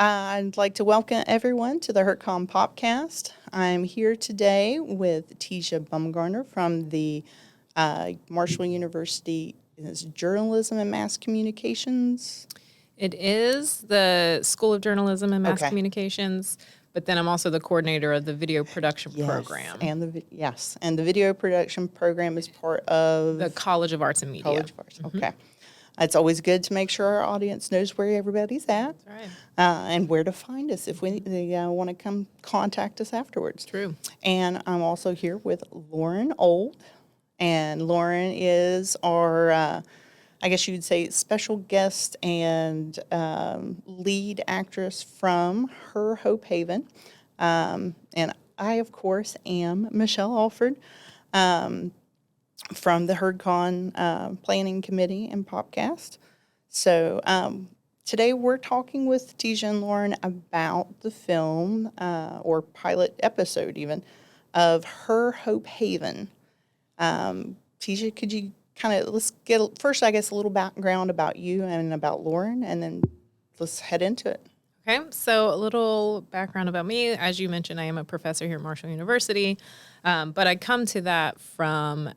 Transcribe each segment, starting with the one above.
I'd like to welcome everyone to the HerdCon PopCast. I'm here today with Tijah Bumgarner from the Marshall University Journalism and Mass Communications. It is the School of Journalism and Mass Okay. Communications, but then I'm also the coordinator of the video production program. And the video production program is part of The College of Arts and Media. College of Arts. Okay. It's always good to make sure our audience knows where everybody's at. That's right. And where to find us if they want to come contact us afterwards. True. And I'm also here with Lauren Ould. And Lauren is our, I guess you would say, special guest and lead actress from Her Hope Haven. And I, of course, am Michelle Alford from the HerdCon Planning Committee and PopCast. So today we're talking with Tijah and Lauren about the film or pilot episode even of Her Hope Haven. Tijah, could you let's get first, I guess, a little background about you and about Lauren, and then let's head into it. Okay, so a little background about me. As you mentioned, I am a professor here at Marshall University, but I come to that from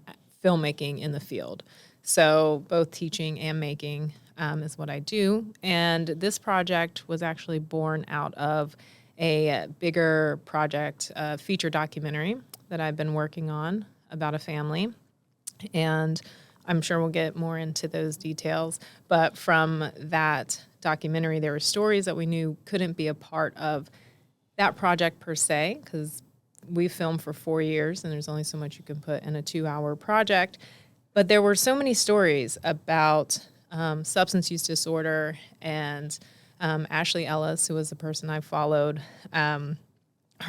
filmmaking in the field. So both teaching and making is what I do. And this project was actually born out of a bigger project, a feature documentary that I've been working on about a family. And I'm sure we'll get more into those details. But from that documentary, there were stories that we knew couldn't be a part of that project per se, because we filmed for 4 years and there's only so much you can put in a 2-hour project. But there were so many stories about substance use disorder, and Ashley Ellis, who was the person I followed, her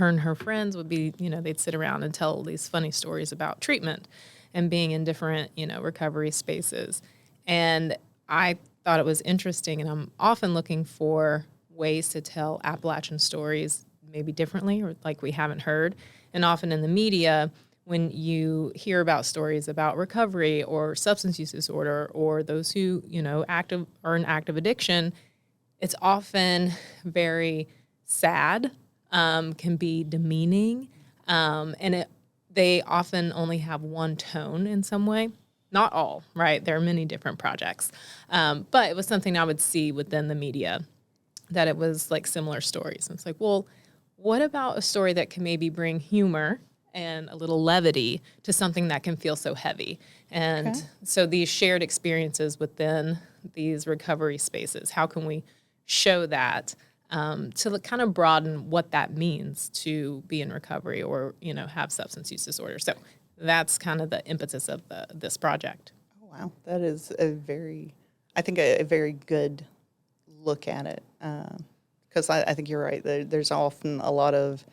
and her friends would be, they'd sit around and tell these funny stories about treatment and being in different, recovery spaces. And I thought it was interesting, and I'm often looking for ways to tell Appalachian stories maybe differently or like we haven't heard. And often in the media, when you hear about stories about recovery or substance use disorder or those who, are in active addiction, it's often very sad, can be demeaning, and they often only have one tone in some way. Not all, right? There are many different projects. But it was something I would see within the media, that it was like similar stories. And it's like, well, what about a story that can maybe bring humor and a little levity to something that can feel so heavy? And so these shared experiences within these recovery spaces, how can we show that to kind of broaden what that means to be in recovery or, have substance use disorder? So that's kind of the impetus of this project. Oh, wow. That is a very good look at it. Because I think you're right. There's often a lot of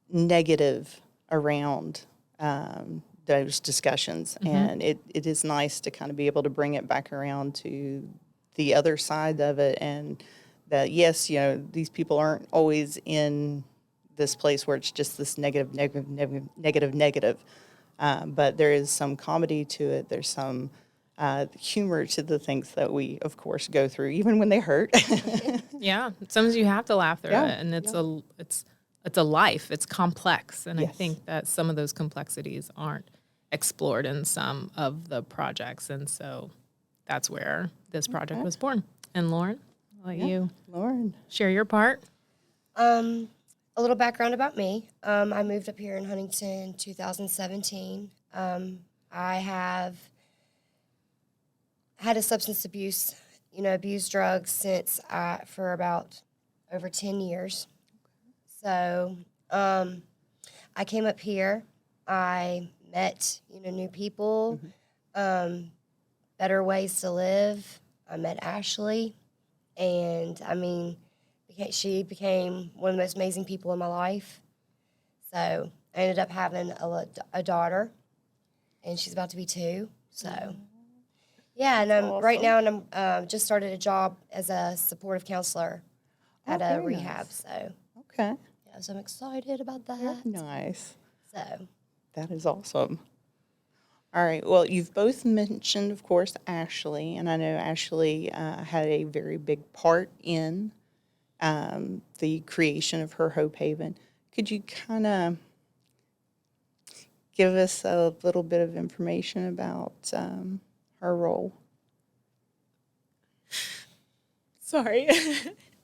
negative around those discussions. Mm-hmm. And it is nice to kind of be able to bring it back around to the other side of it. And that, yes, these people aren't always in this place where it's just this negative. But there is some comedy to it. There's some humor to the things that we, of course, go through, even when they hurt. Yeah, sometimes you have to laugh through it, and it's a life. It's complex, and I think that some of those complexities aren't explored in some of the projects, and so that's where this project was born. And Lauren, I'll let you, Lauren, share your part. A little background about me. I moved up here in Huntington 2017. I have had a substance abuse, abused drugs since for about over 10 years. So I came up here. I met, new people, better ways to live. I met Ashley, and she became one of the most amazing people in my life. So I ended up having a daughter, and she's about to be 2. So, yeah, and I'm right now, and I'm just started a job as a supportive counselor at a rehab. Nice. So, yeah, so I'm excited about that. Very nice. So, that is awesome. All right. Well, you've both mentioned, of course, Ashley, and I know Ashley had a very big part in the creation of Her Hope Haven. Could you kind of give us a little bit of information about her role? Sorry.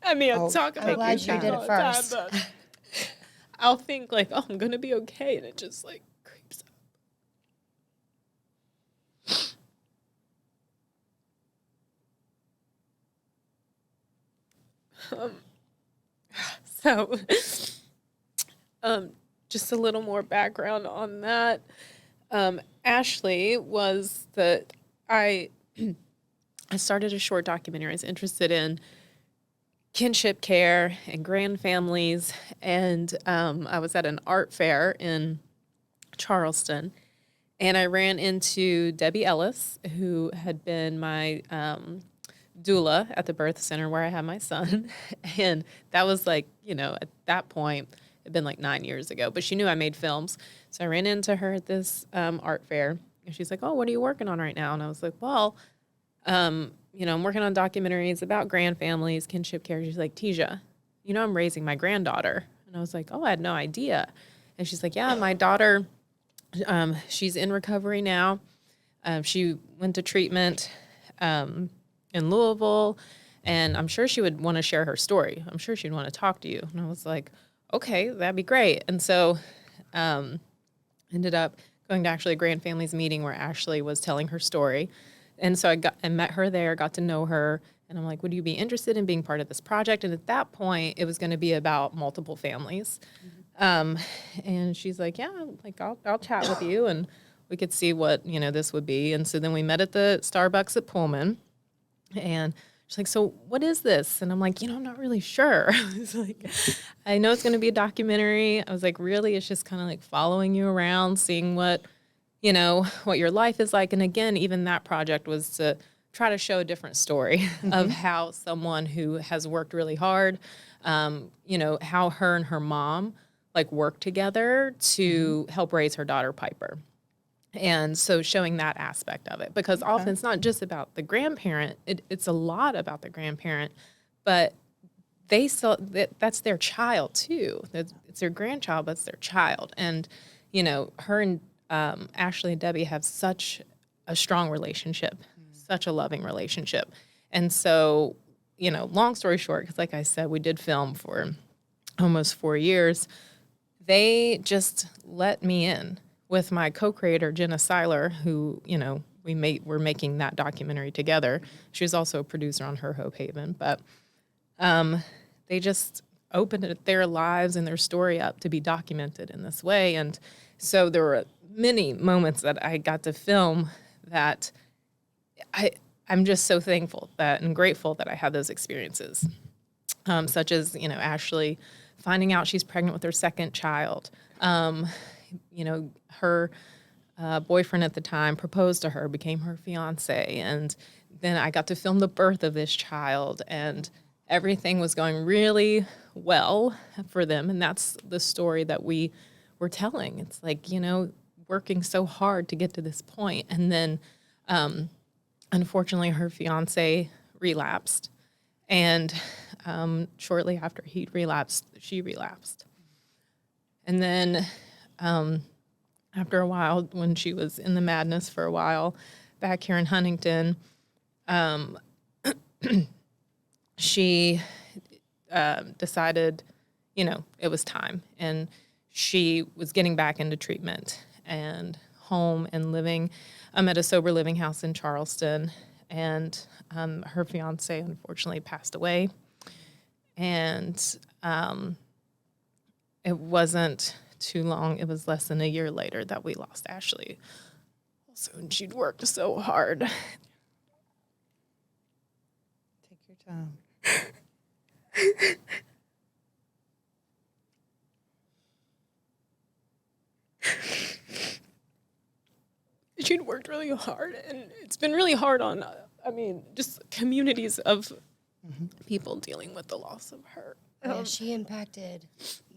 I mean, Oh, I talk take I'm about glad these you things did all it the time, first. but I'll think like, oh, I'm going to be okay. And it just like creeps up. So, just a little more background on that. Ashley was I started a short documentary. I was interested in kinship care and grand families, and I was at an art fair in Charleston, and I ran into Debbie Ellis, who had been my doula at the birth center where I had my son. And that was like, at that point, it'd been like 9 years ago, but she knew I made films. So I ran into her at this art fair, and she's like, oh, what are you working on right now? And I was like, well, I'm working on documentaries about grand families, kinship care. She's like, Tijah, I'm raising my granddaughter. And I was like, oh, I had no idea. And she's like, yeah, my daughter, she's in recovery now. She went to treatment in Louisville, and I'm sure she would want to share her story. I'm sure she'd want to talk to you. And I was like, okay, that'd be great. And so ended up going to actually a Grand Families meeting where Ashley was telling her story. And so I met her there, got to know her, and I'm like, would you be interested in being part of this project? And at that point, it was going to be about multiple families. And she's like, yeah, like I'll chat with you, and we could see what, this would be. And so then we met at the Starbucks at Pullman. And she's like, so what is this? And I'm like, I'm not really sure. I was like, I know it's going to be a documentary. I was like, really? It's just kind of like following you around, seeing what your life is like. And again, even that project was to try to show a different story of how someone who has worked really hard, how her and her mom like worked together to help raise her daughter, Piper. And so showing that aspect of it, because often it's not just about the grandparent, it's a lot about the grandparent, but they still, that's their child too. It's their grandchild, but it's their child. And, her and Ashley and Debbie have such a strong relationship, such a loving relationship. And so, long story short, because like I said, we did film for almost 4 years, they just let me in with my co-creator, Jenna Seiler, who, we're making that documentary together. She was also a producer on Her Hope Haven. But they just opened their lives and their story up to be documented in this way. And so there were many moments that I got to film that I'm just so thankful and grateful that I had those experiences, such as, Ashley finding out she's pregnant with her second child. Her boyfriend at the time proposed to her, became her fiance, and then I got to film the birth of this child, and everything was going really well for them, and that's the story that we were telling. It's like, working so hard to get to this point, and then unfortunately her fiance relapsed, and shortly after he relapsed, she relapsed. And then after a while, when she was in the madness for a while, back here in Huntington, she decided, it was time. And she was getting back into treatment and home and living at a sober living house in Charleston. And her fiance, unfortunately, passed away. And it wasn't too long. It was less than a year later that we lost Ashley. Also, and she'd worked so hard. Take your time. She'd worked really hard, and it's been really hard on, just communities of people dealing with the loss of her. Yeah, she impacted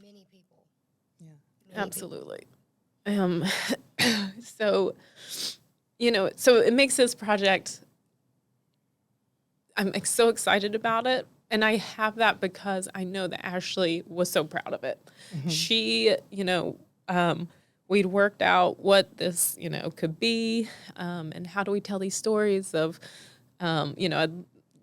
many people. Yeah. Many Absolutely. So, so it makes this project, I'm so excited about it. And I have that because I know that Ashley was so proud of it. She, we'd worked out what this, could be, and how do we tell these stories of, I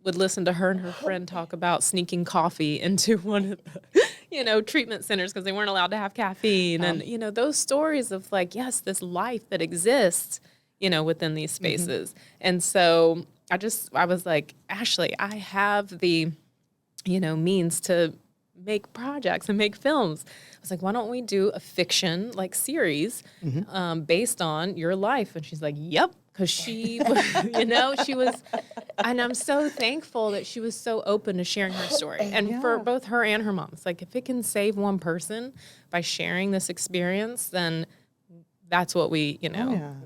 would listen to her and her friend talk about sneaking coffee into one of the, treatment centers because they weren't allowed to have caffeine. And, those stories of like, yes, this life that exists, within these spaces. And so I was like, Ashley, I have the, means to make projects and make films. I was like, why don't we do a fiction like series based on your life? And she's like, yep. Because she, she was, and I'm so thankful that she was so open to sharing her story. And for both her and her mom, it's like, if it can save one person by sharing this experience, then that's what we,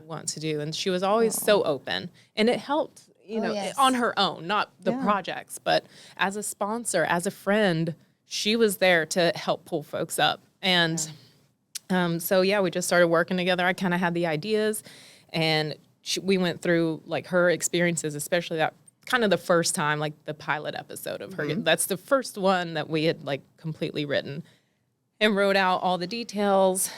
want to do. And she was always so open. And it helped, on her own, not the projects, but as a sponsor, as a friend, she was there to help pull folks up. And we just started working together. I kind of had the ideas, and we went through like her experiences, especially that kind of the first time, like the pilot episode of her. That's the first one that we had like completely written and wrote out all the details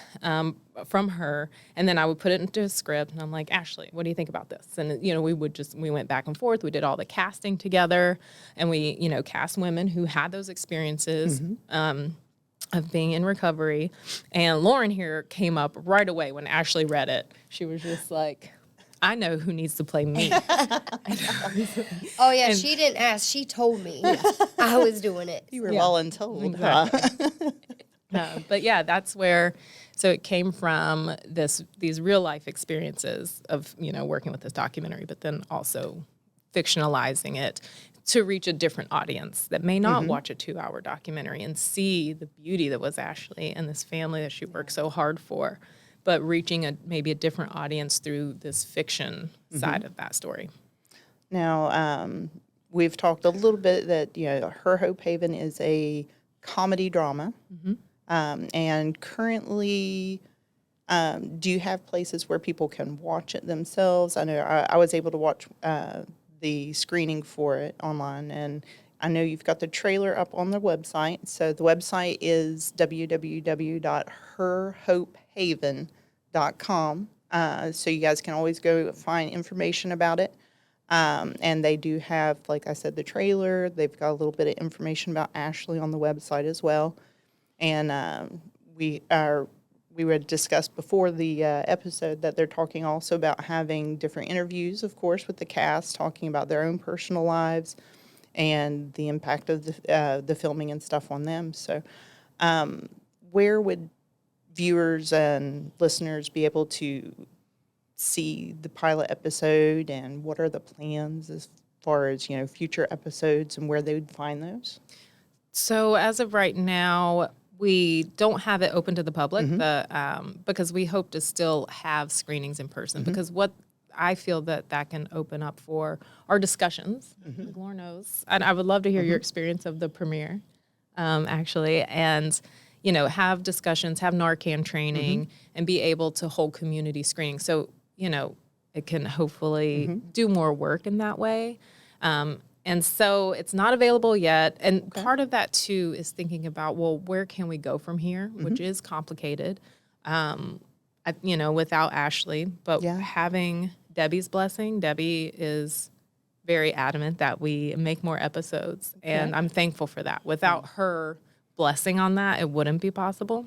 from her. And then I would put it into a script, and I'm like, Ashley, what do you think about this? And, we went back and forth. We did all the casting together, and we, cast women who had those experiences of being in recovery. And Lauren here came up right away when Ashley read it. She was just like, I know who needs to play me. Oh, yeah, she didn't ask. She told me I was doing it. You were voluntold. Exactly. But yeah, that's where, so it came from these real life experiences of, working with this documentary, but then also fictionalizing it to reach a different audience that may not watch a 2-hour documentary and see the beauty that was Ashley and this family that she worked so hard for, but reaching maybe a different audience through this fiction side of that story. Now, we've talked a little bit that, Her Hope Haven is a comedy drama. And currently, do you have places where people can watch it themselves? I know I was able to watch the screening for it online, and I know you've got the trailer up on the website. So the website is www.herhopehaven.com. So you guys can always go find information about it. And they do have, like I said, the trailer. They've got a little bit of information about Ashley on the website as well. And we had discussed before the episode that they're talking also about having different interviews, of course, with the cast, talking about their own personal lives and the impact of the filming and stuff on them. So where would viewers and listeners be able to see the pilot episode, and what are the plans as far as, future episodes and where they would find those? So as of right now, we don't have it open to the public because we hope to still have screenings in person, because what I feel that can open up for our discussions, like Lauren knows. And I would love to hear your experience of the premiere, actually, and, have discussions, have Narcan training, and be able to hold community screening. So, it can hopefully do more work in that way. And so it's not available yet. And part of that, too, is thinking about, well, where can we go from here, which is complicated, without Ashley. But having Debbie's blessing, Debbie is very adamant that we make more episodes. And I'm thankful for that. Without her blessing on that, it wouldn't be possible.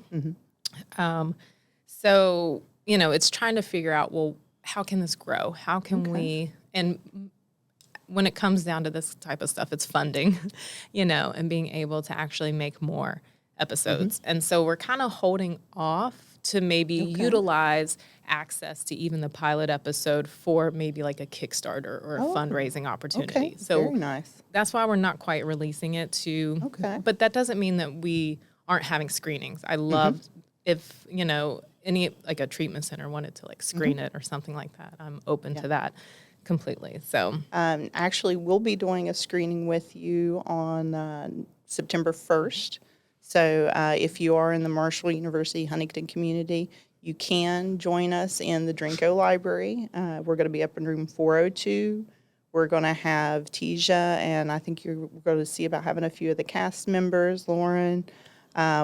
So, it's trying to figure out, well, how can this grow? How can we, and when it comes down to this type of stuff, it's funding, and being able to actually make more episodes. And so we're kind of holding off to maybe utilize access to even the pilot episode for maybe like a Kickstarter or a fundraising opportunity. So very nice. That's why we're not quite releasing it but that doesn't mean that we aren't having screenings. I love if, any, like a treatment center wanted to like screen it or something like that. I'm open to that completely. So actually, we'll be doing a screening with you on September 1st. So if you are in the Marshall University Huntington community, you can join us in the Drinko Library. We're going to be up in room 402. We're going to have Tijah, and I think you're going to see about having a few of the cast members, Lauren.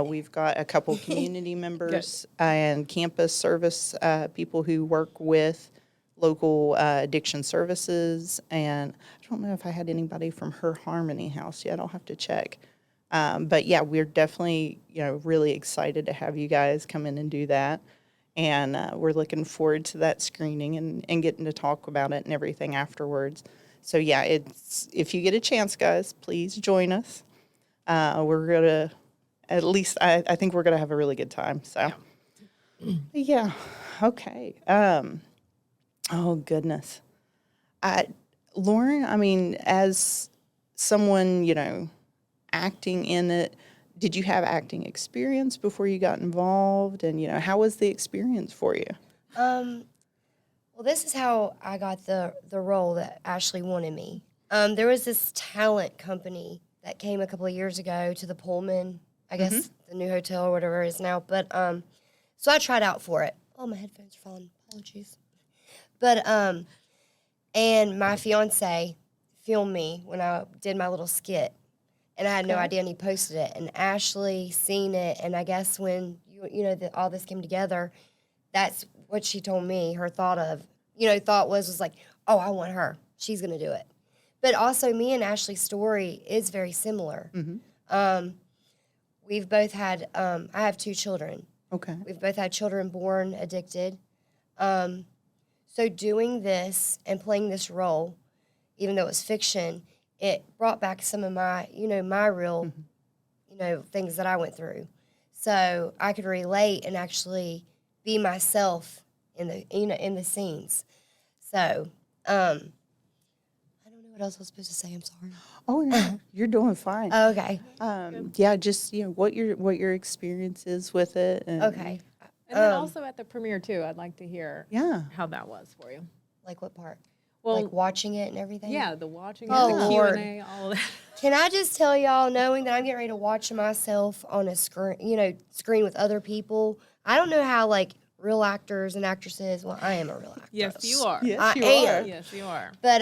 We've got a couple community members and campus service people who work with local addiction services. And I don't know if I had anybody from Her Harmony House yet. I'll have to check. But yeah, we're definitely, really excited to have you guys come in and do that. And we're looking forward to that screening and getting to talk about it and everything afterwards. So yeah, if you get a chance, guys, please join us. We're going to, at least I think we're going to have a really good time. So yeah, okay. Oh, goodness. Lauren, I mean, as someone, acting in it, did you have acting experience before you got involved? And, how was the experience for you? Well, this is how I got the role that Ashley wanted me. There was this talent company that came a couple of years ago to the Pullman, I guess the new hotel or whatever it is now. But so I tried out for it. Oh, my headphones are falling. Apologies. But and my fiance filmed me when I did my little skit, and I had no idea, and he posted it. And Ashley seen it, and I guess when all this came together, that's what she told me. Her thought was like, oh, I want her. She's gonna do it. But also, me and Ashley's story is very similar. We've both had. I have 2 children. Okay. We've both had children born addicted. So doing this and playing this role, even though it was fiction, it brought back some of my, my real, things that I went through. So I could relate and actually be myself in the scenes. So, I don't know what else I was supposed to say. I'm sorry. Oh, no, you're doing fine. Okay. Yeah, just, what your experience is with it. And, Okay. And then also at the premiere, too, I'd like to hear how that was for you. Like what part? Well, like watching it and everything? Yeah, the watching, Oh, the Lord. Q&A, all of that. Can I just tell y'all, knowing that I'm getting ready to watch myself on a screen with other people, I don't know how, real actors and actresses, well, I am a real actress. Yes, you are. Yes, I you am. are. Yes, you are. But,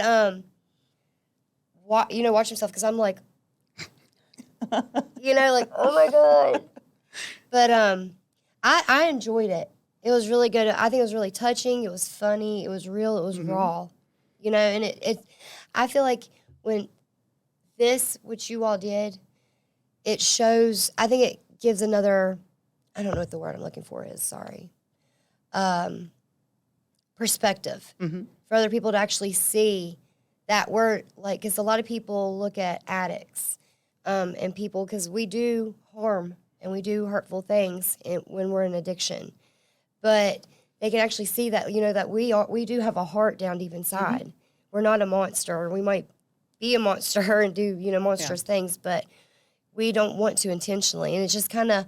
watch myself, because I'm like, oh my God. But, I enjoyed it. It was really good. I think it was really touching. It was funny. It was real. It was raw. And I feel like when what you all did, it shows, I think it gives another, I don't know what the word I'm looking for is, sorry, perspective for other people to actually see that we're, because a lot of people look at addicts and people, because we do harm and we do hurtful things when we're in addiction. But they can actually see that, that we do have a heart down deep inside. We're not a monster. We might be a monster and do, monstrous things, but we don't want to intentionally. And it just kind of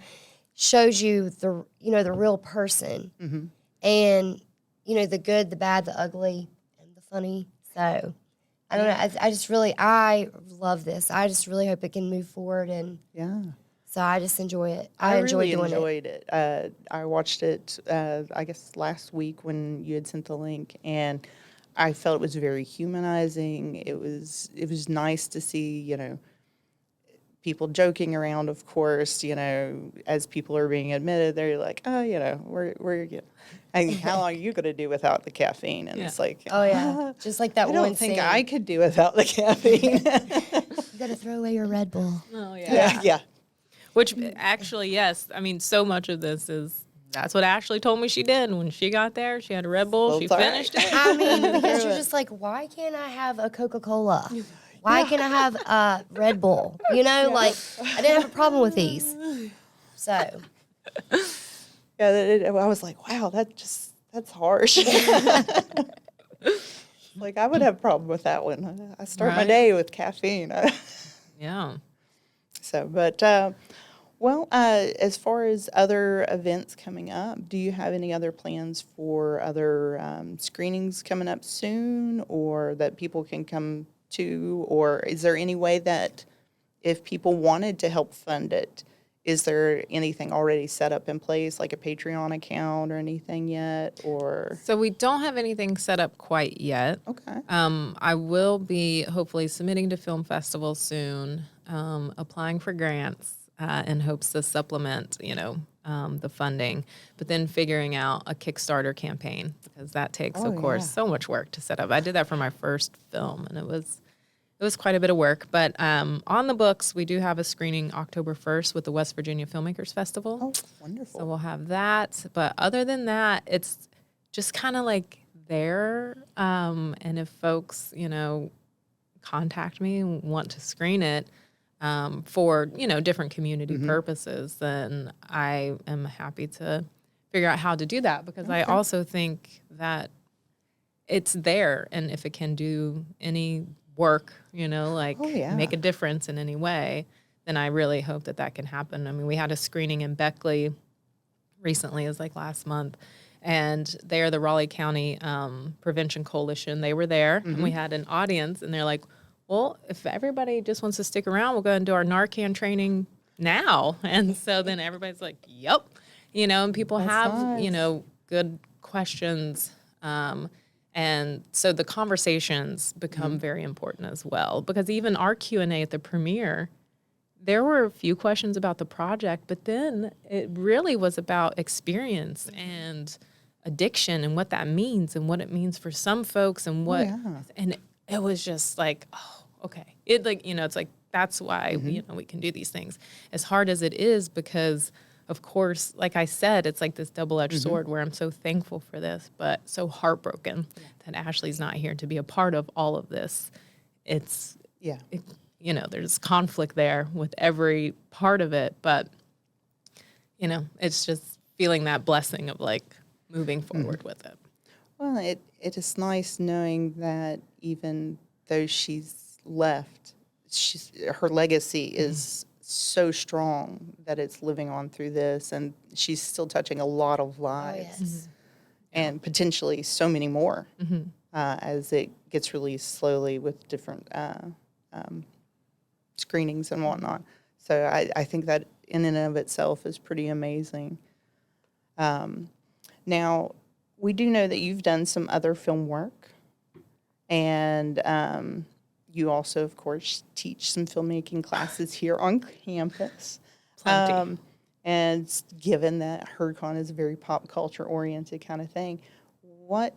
shows you the real person and, the good, the bad, the ugly, and the funny. So I don't know. I love this. I just really hope it can move forward. And so I just enjoy it. I really enjoyed enjoyed it. I watched it, I guess, last week when you had sent the link, and I felt it was very humanizing. It was nice to see, people joking around, of course, as people are being admitted, they're like, oh, we're and how long are you going to do without the caffeine? And it's like, oh, yeah. Just like that I one don't think scene. I could do without the caffeine. You got to throw away your Red Bull. Oh, yeah. Yeah. Which actually, yes. I mean, so much of this is, that's what Ashley told me she did. When she got there, she had a Red Bull. Well, she it's all right. finished it. I mean, because you're just like, why can't I have a Coca-Cola? Why can't I have a Red Bull? I didn't have a problem with these. So. Yeah, I was like, wow, that's harsh. I would have a problem with that one. I start my day with caffeine. Yeah. So, but, as far as other events coming up, do you have any other plans for other screenings coming up soon, or that people can come to? Or is there any way that if people wanted to help fund it, is there anything already set up in place, like a Patreon account or anything yet? Or So we don't have anything set up quite yet. okay, I will be hopefully submitting to film festivals soon, applying for grants in hopes to supplement, the funding, but then figuring out a Kickstarter campaign because that takes, Oh, of course, yeah. so much work to set up. I did that for my first film, and it was quite a bit of work. But on the books, we do have a screening October 1st with the West Virginia Filmmakers Festival. oh, wonderful. So we'll have that. But other than that, it's just kind of like there. And if folks, contact me and want to screen it for, different community purposes, then I am happy to figure out how to do that because I also think that it's there. And if it can do any work, Oh, yeah. make a difference in any way, then I really hope that can happen. I mean, we had a screening in Beckley recently, it was like last month, and they're the Raleigh County Prevention Coalition. They were there, and we had an audience, and they're like, well, if everybody just wants to stick around, we'll go and do our Narcan training now. And so then everybody's like, yep, and people That's have, nice. good questions. And so the conversations become very important as well, because even our Q&A at the premiere, there were a few questions about the project, but then it really was about experience and addiction and what that means and what it means for some folks and what, and it was just like, oh, okay. It it's like, that's why, we can do these things as hard as it is, because of course, like I said, it's like this double-edged sword where I'm so thankful for this, but so heartbroken that Ashley's not here to be a part of all of this. It's, there's conflict there with every part of it, but, it's just feeling that blessing of like moving forward with it. Well, it is nice knowing that even though she's left, her legacy is so strong that it's living on through this, and she's still touching a lot of lives, yes. and potentially so many more as it gets released slowly with different screenings and whatnot. So I think that in and of itself is pretty amazing. Now, we do know that you've done some other film work, and you also, of course, teach some filmmaking classes here on campus. Plenty. And given that HerdCon is a very pop culture oriented kind of thing, what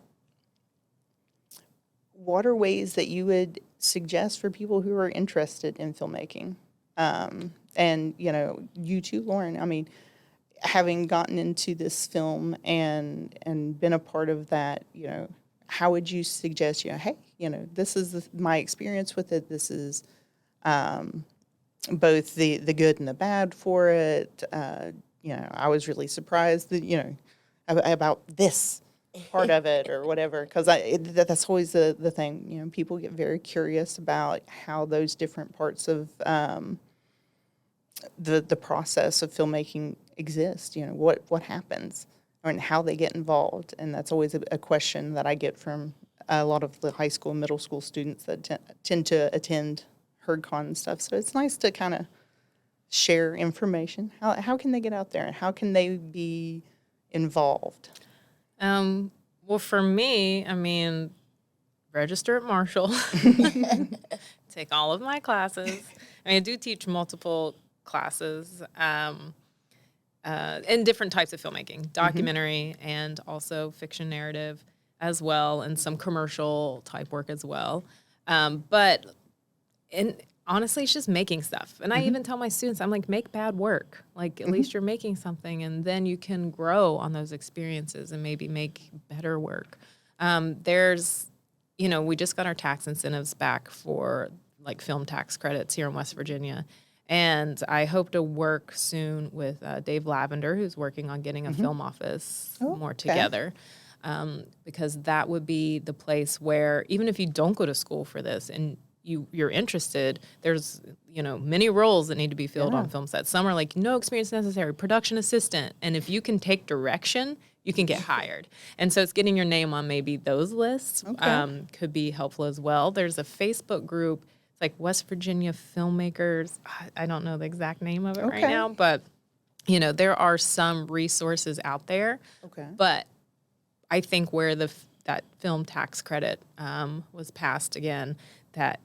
are ways that you would suggest for people who are interested in filmmaking? And, you too, Lauren, I mean, having gotten into this film and been a part of that, how would you suggest, hey, this is my experience with it. This is both the good and the bad for it. I was really surprised that, about this part of it or whatever, because that's always the thing. People get very curious about how those different parts of the process of filmmaking exist. What happens and how they get involved, and that's always a question that I get from a lot of the high school and middle school students that tend to attend HerdCon and stuff. So it's nice to kind of share information. How can they get out there, and how can they be involved? Well, for me, I mean, register at Marshall, take all of my classes. I mean, I do teach multiple classes in different types of filmmaking, documentary and also fiction narrative as well, and some commercial type work as well. But honestly, it's just making stuff. And I even tell my students, I'm like, make bad work. Like, at least you're making something, and then you can grow on those experiences and maybe make better work. There's, we just got our tax incentives back for like film tax credits here in West Virginia. And I hope to work soon with Dave Lavender, who's working on getting a film office more together. Because that would be the place where, even if you don't go to school for this and you're interested, there's, many roles that need to be filled on film sets. Some are like, no experience necessary, production assistant. And if you can take direction, you can get hired. And so it's getting your name on maybe those lists could be helpful as well. There's a Facebook group, it's like West Virginia Filmmakers. I don't know the exact name of it right now, but there are some resources out there, Okay. but I think where that film tax credit was passed again, that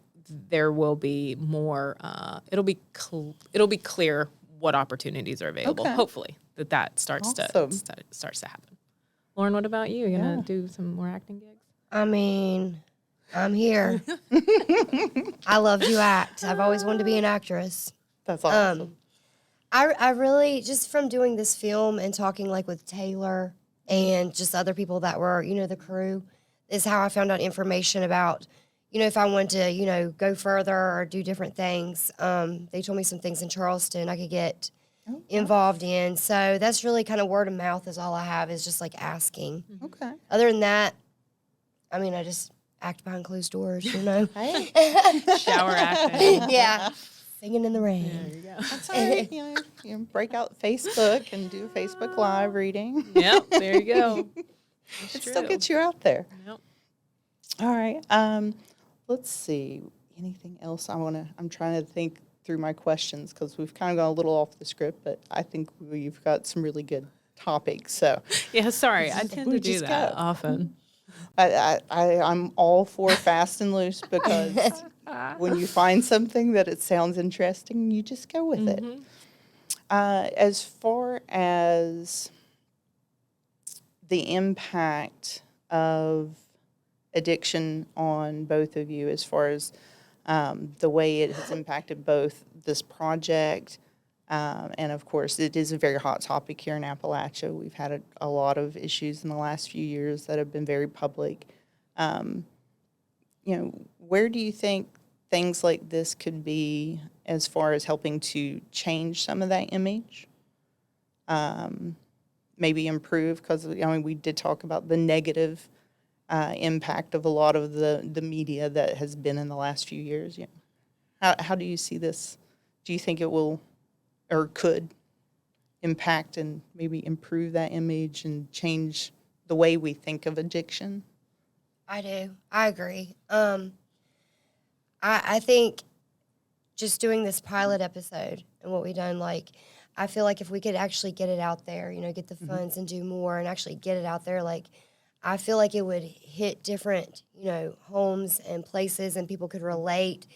there will be more. It'll be clear what opportunities are available. Okay. Hopefully that starts Awesome. to happen. Lauren, what about you? You gonna do some more acting gigs? I mean, I'm here. I love to act. I've always wanted to be an actress. That's awesome. I really, just from doing this film and talking like with Taylor and just other people that were, the crew, is how I found out information about, if I wanted to, go further or do different things. They told me some things in Charleston I could get involved in. So that's really kind of word of mouth is all I have, is just like asking. Okay. Other than that, I mean, I just act behind closed doors, Hey, Shower acting. Yeah. Singing in the rain. There you go. that's all right. You break out Facebook and do Facebook Live reading. Yep, there you go. It still gets you out there. Yep. All right. Let's see. Anything else I'm trying to think through my questions because we've kind of gone a little off the script, but I think we've got some really good topics. So Yeah, sorry. I tend We to do just that go. often. I'm all for fast and loose because when you find something that it sounds interesting, you just go with it. As far as the impact of addiction on both of you, as far as the way it has impacted both this project, and of course, it is a very hot topic here in Appalachia. We've had a lot of issues in the last few years that have been very public. Where do you think things like this could be as far as helping to change some of that image? Maybe improve, because we did talk about the negative impact of a lot of the media that has been in the last few years. How do you see this? Do you think it will or could impact and maybe improve that image and change the way we think of addiction? I do. I agree. I think just doing this pilot episode and what we've done, I feel like if we could actually get it out there, get the funds and do more and actually get it out there, I feel like it would hit different, homes and places, and people could relate,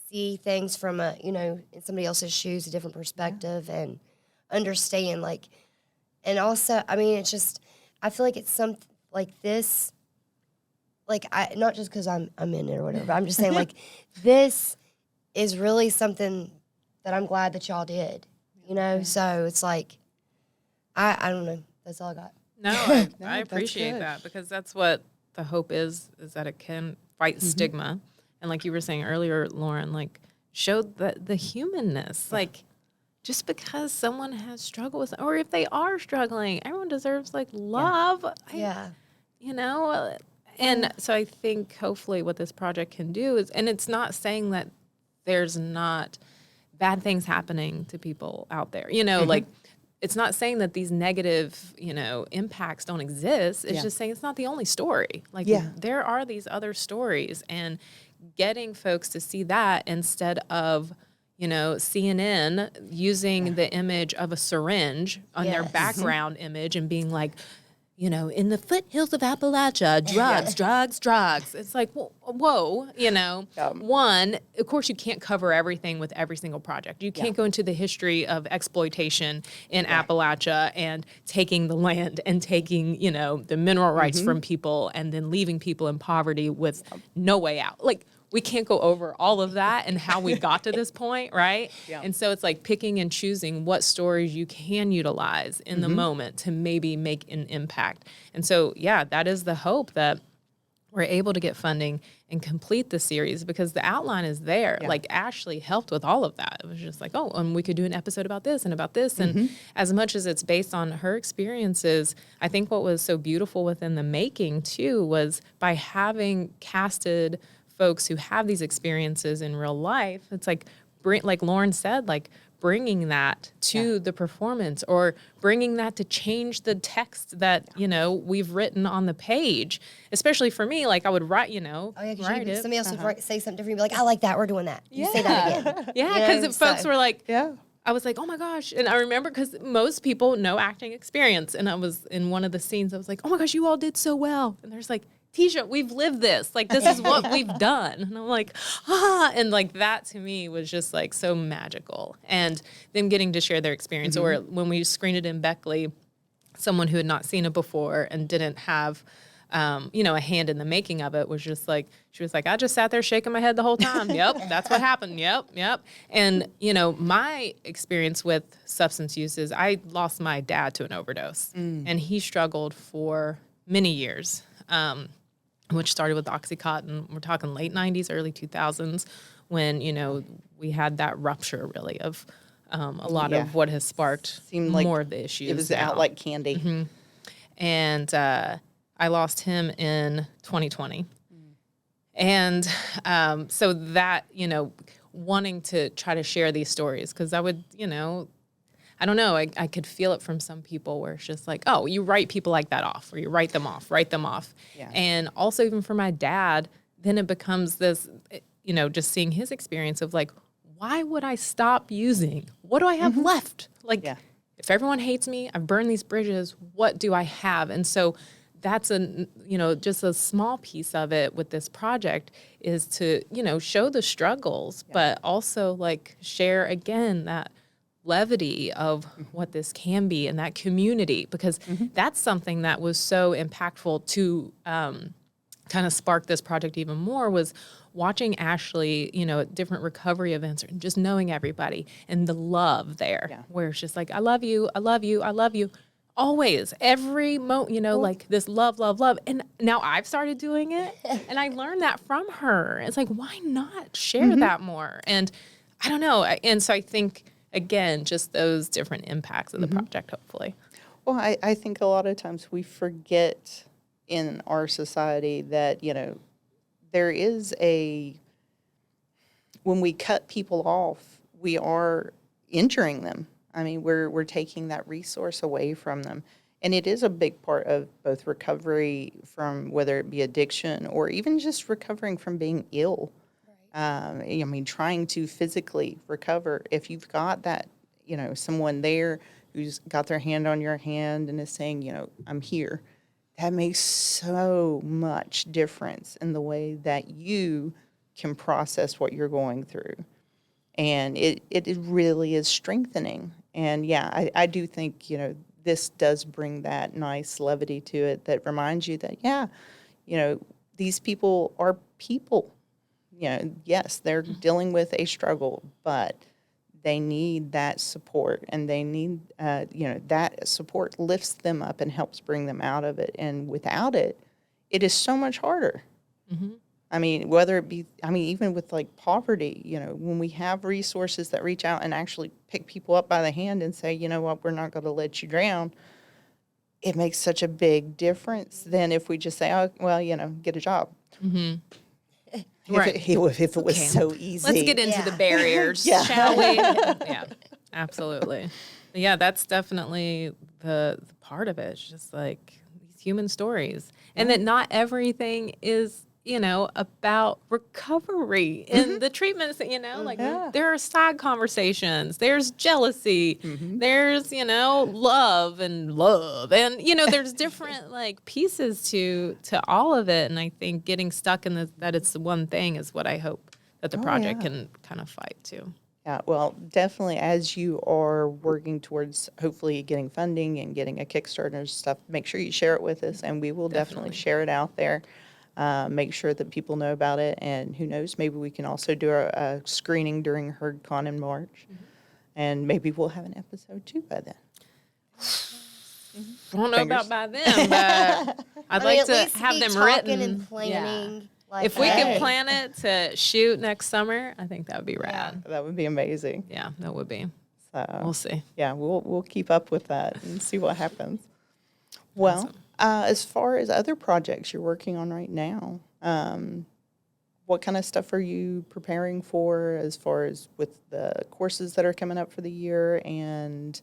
see things from in somebody else's shoes, a different perspective, and understand, and also, I mean, it's just, I feel like it's something like this, not just because I'm in it or whatever, but I'm just saying, this is really something that I'm glad that y'all did, so it's I don't know, that's all I got. No, No, I that's appreciate good. that, because that's what the hope is that it can fight stigma. And like you were saying earlier, Lauren, show the humanness. Just because someone has struggled with, or if they are struggling, everyone deserves love. Yeah. And so I think hopefully what this project can do is, and it's not saying that there's not bad things happening to people out there, it's not saying that these negative, impacts don't exist. It's just saying it's not the only story. There are these other stories, and getting folks to see that instead of, CNN using the image of a syringe on their Yes. background image and being in the foothills of Appalachia, drugs. It's whoa, One, of course, you can't cover everything with every single project. You can't go into the history of exploitation in Appalachia and taking the land and taking, the mineral rights from people and then leaving people in poverty with no way out. We can't go over all of that and how we got to this point, right? Yeah. And so it's picking and choosing what stories you can utilize in the moment to maybe make an impact. And so, that is the hope, that we're able to get funding and complete the series, because the outline is there. Yeah. Ashley helped with all of that. It was just and we could do an episode about this and about this. And as much as it's based on her experiences, I think what was so beautiful within the making too was by having casted folks who have these experiences in real life, it's like Lauren said, bringing that to the performance, or bringing that to change the text that, we've written on the page. Especially for me, I would write, Oh, yeah, because write somebody it. else would say something different. You'd be I like that. We're doing that. You say that again. Yeah, because folks were Yeah. I was like, oh my gosh. And I remember because most people no acting experience. And I was in one of the scenes, I was like, oh my gosh, you all did so well. And there's like, Tijah, we've lived this. Like, this is what we've done. And I'm like, and like that to me was just like so magical. And them getting to share their experience. Or when we screened it in Beckley, someone who had not seen it before and didn't have a hand in the making of it was just like, she was like, I just sat there shaking my head the whole time. Yep, that's what happened. Yep. And, my experience with substance use is I lost my dad to an overdose. And he struggled for many years, which started with Oxycontin. We're talking late 90s, early 2000s, when, we had that rupture, really, of a lot of what has sparked Seemed like more of the issues. It was now. out like candy. And I lost him in 2020. And so that, wanting to try to share these stories, because I would, I don't know, I could feel it from some people where it's just like, oh, you write people like that off, or you write them off. Yeah. And also even for my dad, then it becomes this, just seeing his experience of like, why would I stop using? What do I have left? Like, if everyone hates me, I've burned these bridges, what do I have? And so that's just a small piece of it with this project is to, show the struggles, but also like share again that levity of what this can be and that community, because that's something that was so impactful to kind of spark this project even more was watching Ashley, at different recovery events and just knowing everybody and the love there, where it's just like, I love you, I love you, I love you. Always, every moment, like this love. And now I've started doing it and I learned that from her. It's like, why not share that more? And I don't know. And so I think, again, just those different impacts of the project, hopefully. Well, I think a lot of times we forget in our society that, there is when we cut people off, we are injuring them. I mean, we're taking that resource away from them. And it is a big part of both recovery from whether it be addiction or even just recovering from being ill. Right. Trying to physically recover. If you've got that, someone there who's got their hand on your hand and is saying, I'm here, that makes so much difference in the way that you can process what you're going through. And it really is strengthening. And I do think, this does bring that nice levity to it that reminds you that, these people are people. Yes, they're dealing with a struggle, but they need that support, and they need, that support lifts them up and helps bring them out of it. And without it, it is so much harder. Whether it be, even with like poverty, when we have resources that reach out and actually pick people up by the hand and say, you know what, we're not going to let you drown, it makes such a big difference than if we just say, oh, well, get a job. Right. If it was so easy. Let's get into the barriers, shall we? Yeah, absolutely. Yeah, that's definitely the part of it. It's just like these human stories. And that not everything is, about recovery in the treatments, there are side conversations, there's jealousy, there's, love. And, there's different like pieces to all of it. And I think getting stuck in that it's the one thing is what I hope that the project can kind of fight too. Yeah, well, definitely as you are working towards hopefully getting funding and getting a Kickstarter and stuff, make sure you share it with us, and we will definitely share it out there. Make sure that people know about it, and who knows, maybe we can also do a screening during HerdCon in March, and maybe we'll have an episode too by then. I don't know about by then, but I'd like to have them written and planning. Yeah. Like, if we could plan it to shoot next summer, I think that would be rad. That would be amazing. Yeah, that would be. So we'll see. Yeah, we'll keep up with that and see what happens. Well. Awesome. As far as other projects you're working on right now, what kind of stuff are you preparing for as far as with the courses that are coming up for the year? And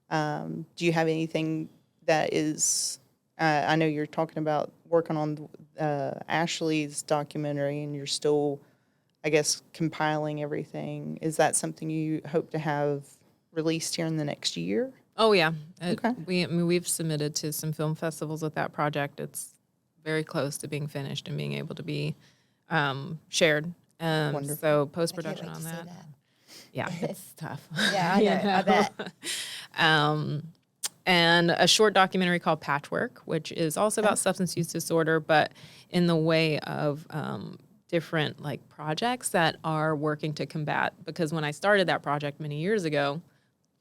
do you have anything that is, I know you're talking about working on Ashley's documentary and you're still, I guess, compiling everything. Is that something you hope to have released here in the next year? Oh yeah. Okay. We've submitted to some film festivals with that project. It's very close to being finished and being able to be shared. Wonderful. So I post can't production wait to on see that. that. Yeah, it's tough. Yeah, I know. I bet. And a short documentary called Patchwork, which is also about substance use disorder, but in the way of different like projects that are working to combat. Because when I started that project many years ago,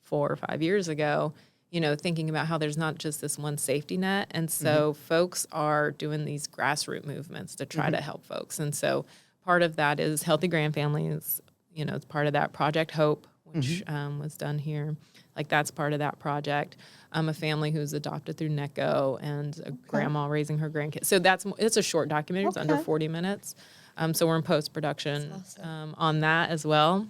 4 or 5 years ago, you know, thinking about how there's not just this one safety net. And so folks are doing these grassroots movements to try to help folks. And so part of that is Healthy Grand Families, you know, it's part of that Project Hope, which was done here. Like that's part of that project. A family who's adopted through NECO and a grandma raising her grandkids. So it's a short documentary. It's under 40 minutes. So we're in post-production on that as well.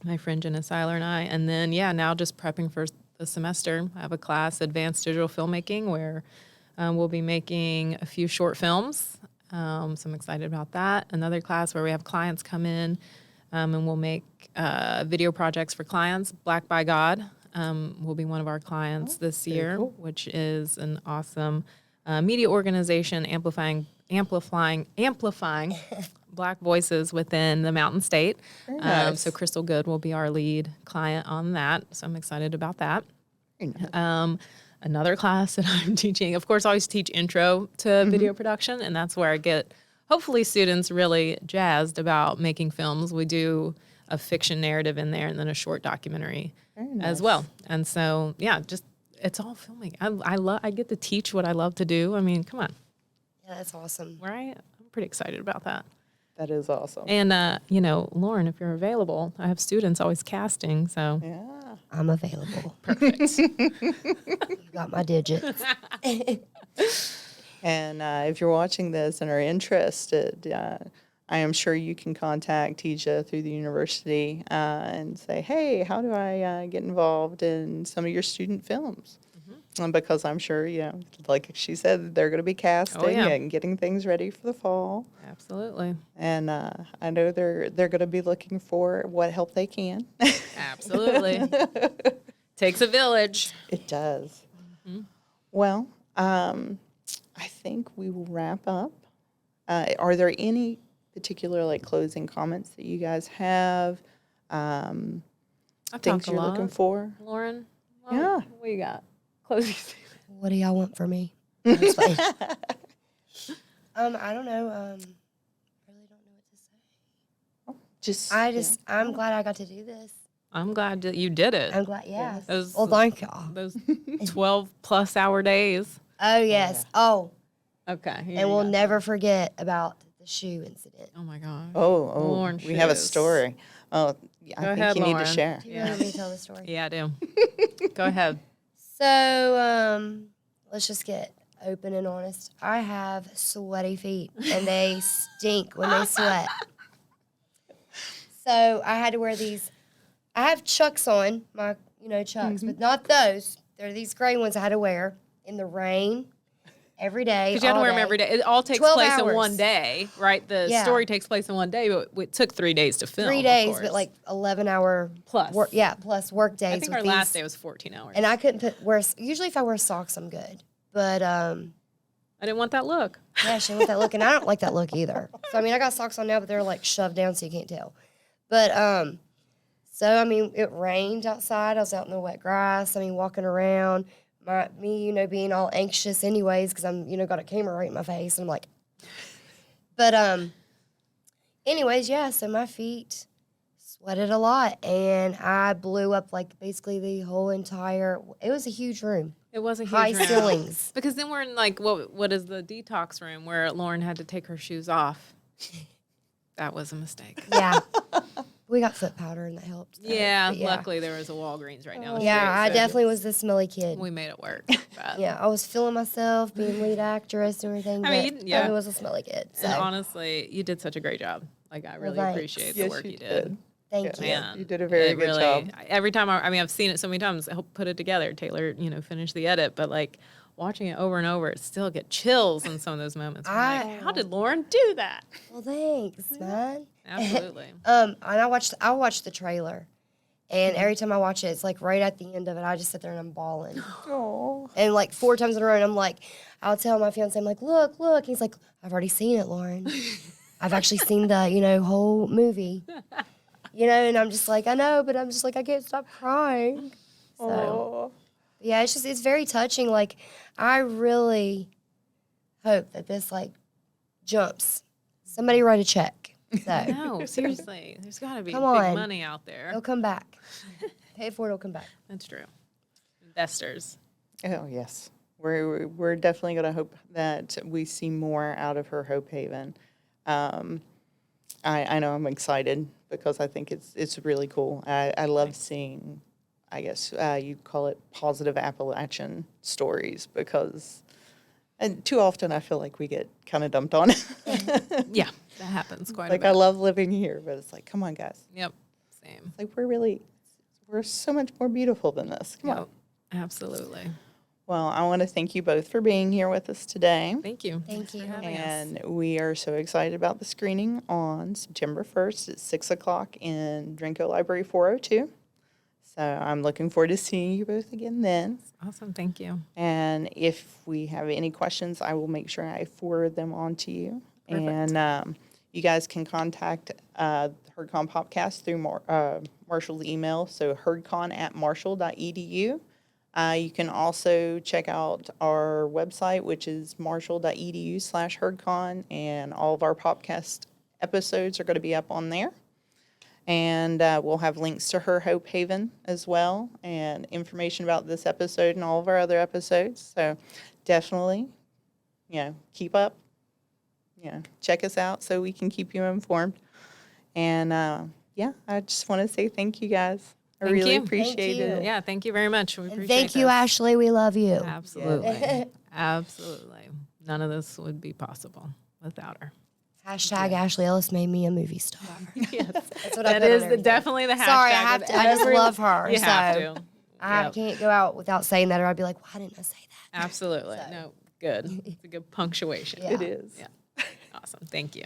My friend Jenna Seiler and I. And then, now just prepping for the semester. I have a class, Advanced Digital Filmmaking, where we'll be making a few short films. So I'm excited about that. Another class where we have clients come in and we'll make video projects for clients. Black by God will be one of our clients this year, which is an awesome media organization amplifying Black voices within the Mountain State. Very nice. So Crystal Good will be our lead client on that. So I'm excited about that. Very nice. Another class that I'm teaching, of course, I always teach intro to video production, and that's where I get, hopefully, students really jazzed about making films. We do a fiction narrative in there and then a short documentary as well. And so, just it's all filming. I get to teach what I love to do. I mean, come on. Yeah, that's awesome. Right? I'm pretty excited about that. That is awesome. And, Lauren, if you're available, I have students always casting, so. Yeah. I'm available. Perfect. You got my digits. And if you're watching this and are interested, I am sure you can contact Tijah through the university and say, hey, how do I get involved in some of your student films? Because I'm sure, like she said, they're going to be casting and getting things ready for the fall. Absolutely. And I know they're going to be looking for what help they can. Absolutely. Takes a village. It does. Well, I think we will wrap up. Are there any particular closing comments that you guys have? Things you're looking for? Lauren? Yeah. What you got? Closing statement. What do y'all want from me? I'm just playing. I don't know. Really don't know what to say. I'm glad I got to do this. I'm glad that you did it. I'm glad, yeah. Those- Well, thank y'all. Those 12+ hour days. Oh, yes. Oh, Okay. here and you we'll go. never forget about the shoe incident. Oh my gosh. Oh, we have a shoes. story. Oh, I Go think ahead, you need Lauren. to share. Do you want me to tell the story? Yeah, I do. Go ahead. So, let's just get open and honest. I have sweaty feet, and they stink when they sweat. So I had to wear these. I have Chucks on, my Chucks, but not those. They're these gray ones I had to wear in the rain every day. Because you have to wear them every day. It all takes 12 place in hours. one day, right? The story takes place in one day, but it took 3 days to film. 3 of days, but course. 11-hour Plus. work. Yeah, plus work days. I think with our last day was 14 hours. And I couldn't wear. Usually, if I wear socks, I'm good. But I didn't want that look. yeah, she didn't want that look, and I don't like that look either. So I got socks on now, but they're shoved down so you can't tell. But so it rained outside. I was out in the wet grass. walking around. Me, being all anxious anyways, because I'm, got a camera right in my face, and I'm like. But anyways, yeah. So my feet sweated a lot, and I blew up basically the whole entire. It was a huge room. It was a huge High room. ceilings. Because then we're in what is the detox room where Lauren had to take her shoes off. That was a mistake. Yeah. We got foot powder, and that helped. So, Yeah, but luckily there was a Walgreens right down the street. Yeah, I so definitely was the smelly kid. we made it work. But. Yeah, I was feeling myself, being lead actress and everything. I was a smelly kid. So. And honestly, you did such a great job. I really thanks. appreciate the Yes, work you you did. Thank you. Man, You did a very it good job. Every time I've seen it so many times. I helped put it together. Taylor, finished the edit, but watching it over and over, it still get chills in some of those moments. I'm how did Lauren do that? Well, thanks, man. Absolutely. And I watched the trailer, And every time I watch it, it's like right at the end of it, I just sit there and I'm bawling. Oh. And like 4 times in a row, and I'm like, I'll tell my fiance, I'm like, look. He's like, I've already seen it, Lauren. I've actually seen the, whole movie. And I'm just like, I know, but I'm just like, I can't stop crying. So, Oh. yeah, it's very touching. Like, I really hope that this, like, jumps. Somebody write a check. So, No, seriously. There's got to be Come big on. money out there. it'll come back. Pay for it, it'll come back. That's true. Investors. Oh, yes. We're definitely going to hope that we see more out of Her Hope Haven. I know I'm excited because I think it's really cool. I love seeing, I guess you call it positive Appalachian stories because and too often I feel like we get kind of dumped on. Yeah, that happens quite a Like bit. I love living here, but it's like, come on, guys. Yep, same. Like we're so much more beautiful than this. Come on. Yep, absolutely. Well, I want to thank you both for being here with us today. Thank you. Thank you. for having us. And we are so excited about the screening on September 1st at 6 o'clock in Drenko Library 402. So I'm looking forward to seeing you both again then. Awesome, thank you. And if we have any questions, I will make sure I forward them on to you. Perfect. And you guys can contact HerdCon Podcast through Marshall's email, so herdcon@marshall.edu. You can also check out our website, which is marshall.edu/herdcon, and all of our podcast episodes are going to be up on there. And we'll have links to Her Hope Haven as well, and information about this episode and all of our other episodes. So definitely, keep up, check us out so we can keep you informed. And I just want to say thank you guys. I Thank really you. appreciate Thank you. it. Yeah, thank you very much. We And appreciate thank you, this. Ashley. We love you. Absolutely. Absolutely. None of this would be possible without her. Hashtag Ashley Ellis made me a movie star. Yes. That's what I That put on is everything. definitely the hashtag. Sorry, I have with to. I just every- love her. You so have to. I Yep. can't go out without saying that, or I'd be like, why didn't I say that? Absolutely. No, good. It's a good punctuation. Yeah. It is. Yeah. Awesome. Thank you.